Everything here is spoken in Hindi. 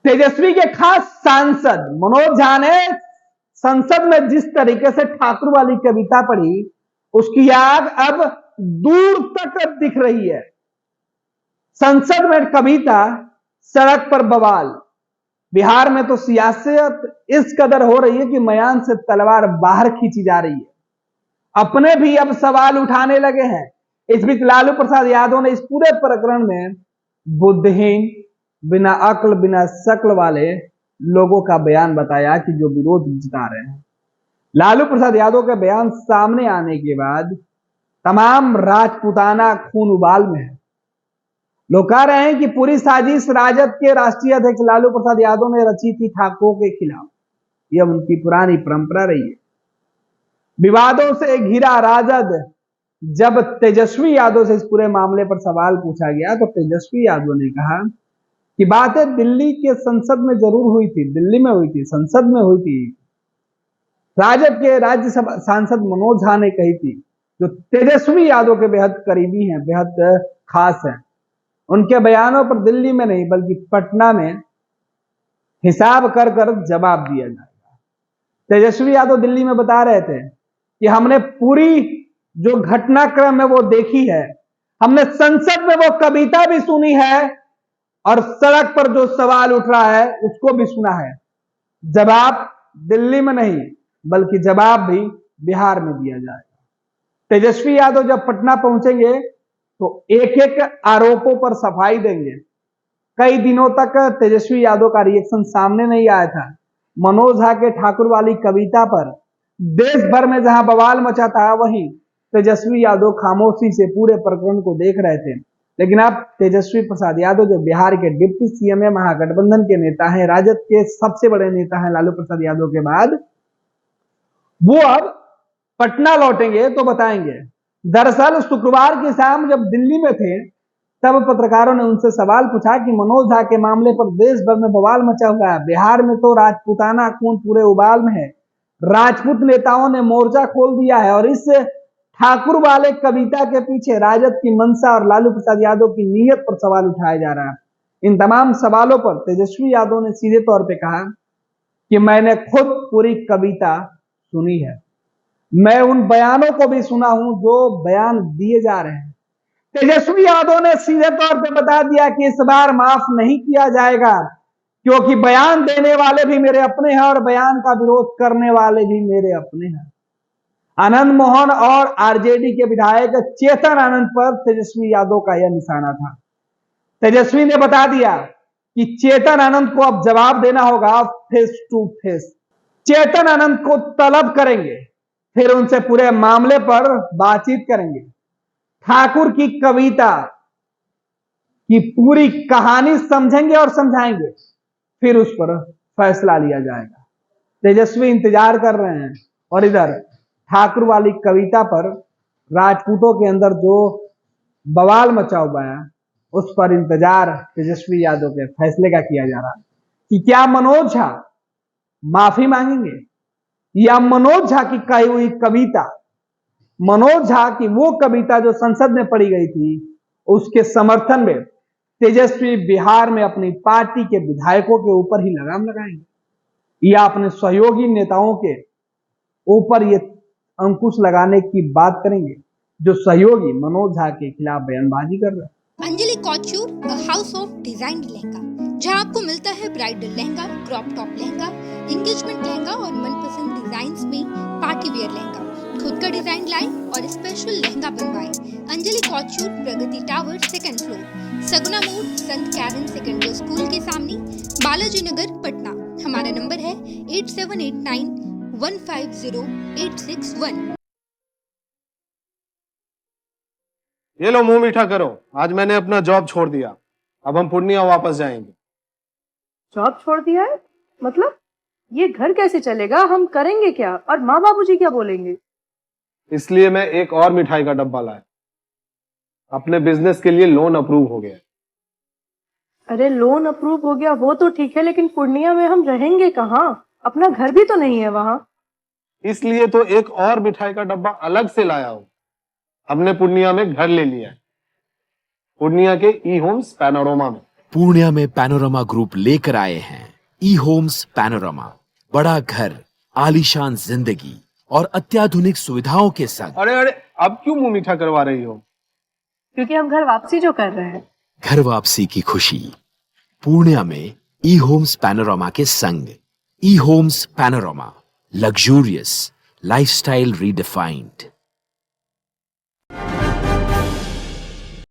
तेजस्वी के खास सांसद मनोज झा ने संसद में जिस तरीके से ठाकुर वाली कविता पढ़ी, उसकी आग अब दूर तक दिख रही है। संसद में कविता, सड़क पर बवाल। बिहार में तो सियासत इस कदर हो रही है कि मयान से तलवार बाहर खींची जा रही है। अपने भी अब सवाल उठाने लगे हैं। इस बीच लालू प्रसाद यादव ने इस पूरे प्रकरण में बुद्धिहीन, बिना अक्ल बिना शक्ल वाले लोगों का बयान बताया कि जो विरोध जता रहे हैं। लालू प्रसाद यादव के बयान सामने आने के बाद तमाम राजपूताना खून उबाल में है। लोग कह रहे हैं कि पूरी साजिश राजद के राष्ट्रीय अध्यक्ष लालू प्रसाद यादव ने रची थी ठाकुरों के खिलाफ। यह उनकी पुरानी परंपरा रही है। विवादों से घिरा राजद। जब तेजस्वी यादव से इस पूरे मामले पर सवाल पूछा गया तो तेजस्वी यादव ने कहा कि बातें दिल्ली के संसद में जरूर हुई थी, दिल्ली में हुई थी, संसद में हुई थी। राजद के राज्यसभा सांसद मनोज झा ने कही थी, जो तेजस्वी यादव के बेहद करीबी हैं, बेहद खास हैं। उनके बयानों पर दिल्ली में नहीं बल्कि पटना में हिसाब कर कर जवाब दिया जाएगा। तेजस्वी यादव दिल्ली में बता रहे थे कि हमने पूरी जो घटनाक्रम है वो देखी है, हमने संसद में वो कविता भी सुनी है और सड़क पर जो सवाल उठ रहा है उसको भी सुना है। जवाब दिल्ली में नहीं बल्कि जवाब भी बिहार में दिया जाएगा। तेजस्वी यादव जब पटना पहुंचेंगे तो एक एक आरोपों पर सफाई देंगे। कई दिनों तक तेजस्वी यादव का रिएक्शन सामने नहीं आया था। मनोज झा के ठाकुर वाली कविता पर देश भर में जहां बवाल मचा था, वहीं तेजस्वी यादव खामोशी से पूरे प्रकरण को देख रहे थे। लेकिन अब तेजस्वी प्रसाद यादव जो बिहार के डिप्टी सीएम है, महागठबंधन के नेता हैं, राजद के सबसे बड़े नेता हैं लालू प्रसाद यादव के बाद, वो अब पटना लौटेंगे तो बताएंगे। दरअसल शुक्रवार की शाम जब दिल्ली में थे तब पत्रकारों ने उनसे सवाल पूछा कि मनोज झा के मामले पर देश भर में बवाल मचा हुआ है, बिहार में तो राजपूताना खून पूरे उबाल में है, राजपूत नेताओं ने मोर्चा खोल दिया है और इस ठाकुर वाले कविता के पीछे राजद की मंशा और लालू प्रसाद यादव की नीयत पर सवाल उठाया जा रहा है। इन तमाम सवालों पर तेजस्वी यादव ने सीधे तौर पर कहा कि मैंने खुद पूरी कविता सुनी है, मैं उन बयानों को भी सुना हूं जो बयान दिए जा रहे हैं। तेजस्वी यादव ने सीधे तौर पे बता दिया कि इस बार माफ नहीं किया जाएगा, क्योंकि बयान देने वाले भी मेरे अपने हैं और बयान का विरोध करने वाले भी मेरे अपने हैं। आनंद मोहन और आरजेडी के विधायक चेतन आनंद पर तेजस्वी यादव का यह निशाना था। तेजस्वी ने बता दिया कि चेतन आनंद को अब जवाब देना होगा face to face. Chetan Anand को तलब करेंगे, फिर उनसे पूरे मामले पर बातचीत करेंगे। ठाकुर की कविता की पूरी कहानी समझेंगे और समझाएंगे, फिर उस पर फैसला लिया जाएगा। तेजस्वी इंतजार कर रहे हैं और इधर ठाकुर वाली कविता पर राजपूतों के अंदर जो बवाल मचा हुआ है उस पर इंतजार तेजस्वी यादव के फैसले का किया जा रहा है कि क्या मनोज झा माफी मांगेंगे या मनोज झा की कही हुई कविता, मनोज झा की वो कविता जो संसद में पढ़ी गई थी, उसके समर्थन में तेजस्वी बिहार में अपनी पार्टी के विधायकों के ऊपर ही लगाम लगाएंगे या अपने सहयोगी नेताओं के ऊपर ये अंकुश लगाने की बात करेंगे जो सहयोगी मनोज झा के खिलाफ बयानबाजी कर रहे हैं। Anjali couture, house of design lehenga, जहां आपको मिलता है bridal lehenga, crop top lehenga, engagement lehenga और मनपसंद डिजाइन्स में पार्टी वेयर लहंगा। खुद का डिजाइन लाएं और स्पेशल लहंगा बनवाएं। अंजलि कॉच्यूर, प्रगति टावर, 2nd फ्लोर, सगुना मोड़, संत कैरन सेकेंडरी स्कूल के सामने, बालाजी नगर, पटना। हमारा नंबर है 8789150861। ये लो मुंह मीठा करो, आज मैंने अपना जॉब छोड़ दिया, अब हम पूर्णिया वापस जाएंगे। जॉब छोड़ दिया है? मतलब ये घर कैसे चलेगा, हम करेंगे क्या और माँ बाबूजी क्या बोलेंगे? इसलिए मैं एक और मिठाई का डब्बा लाया। अपने बिजनेस के लिए लोन अप्रूव हो गया। अरे लोन अप्रूव हो गया वो तो ठीक है, लेकिन पूर्णिया में हम रहेंगे कहाँ? अपना घर भी तो नहीं है वहाँ। इसलिए तो एक और मिठाई का डब्बा अलग से लाया हूं। हमने पूर्णिया में घर ले लिया है, पूर्णिया के ई होम्स पैनोरमा में। पूर्णिया में पैनोरमा ग्रुप लेकर आए हैं ई होम्स पैनोरमा। बड़ा घर, आलीशान जिंदगी और अत्याधुनिक सुविधाओं के संग। अरे अरे, अब क्यों मुंह मीठा करवा रही हो? क्योंकि हम घर वापसी जो कर रहे हैं। घर वापसी की खुशी पूर्णिया में ई होम्स पैनोरमा के संग। E Homes Panorama, luxurious lifestyle redefined.